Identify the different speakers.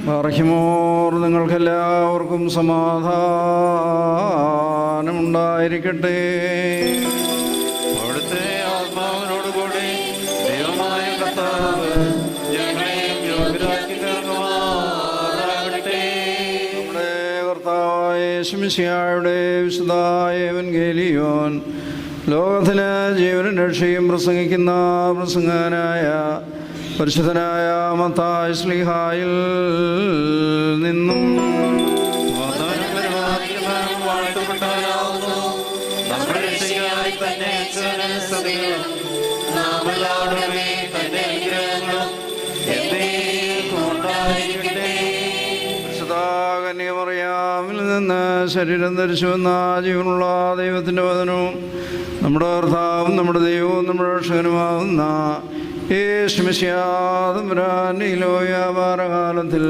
Speaker 1: ബാറഹിമോർ, നിങ്ങൾക്കെല്ലാവർക്കും സമാധാനമുണ്ടായിരിക്കട്ടെ.
Speaker 2: അവിടുത്തെ ആത്മാവിനോടുകൂടി ദൈവമായ കർത്താവ് ഞങ്ങളെയും യോഗ്യരാക്കി തീർക്കുമാറാകട്ടെ.
Speaker 1: നമ്മുടെ കർത്താവായ യേശുമിശിഹായുടെ വിശുദ്ധായ എവൻഗേലിയോൻ ലോകത്തിന് ജീവനും രക്ഷയും പ്രസംഗിക്കുന്ന പ്രസംഗകനായ പരിശുദ്ധനായ മത്തായി ശ്ലീഹായിൽ നിന്നും കന്യമറിയാമിൽ നിന്ന് ശരീരം ധരിച്ചു വന്ന ജീവനുള്ള ദൈവത്തിൻ്റെ വചനവും നമ്മുടെ കർത്താവും നമ്മുടെ ദൈവവും നമ്മുടെ രക്ഷകനുമാവുന്ന യേശുമിശിഹാ തമ്പുരാന്റെ ഈ ലോക വ്യാപാരകാലത്തിൽ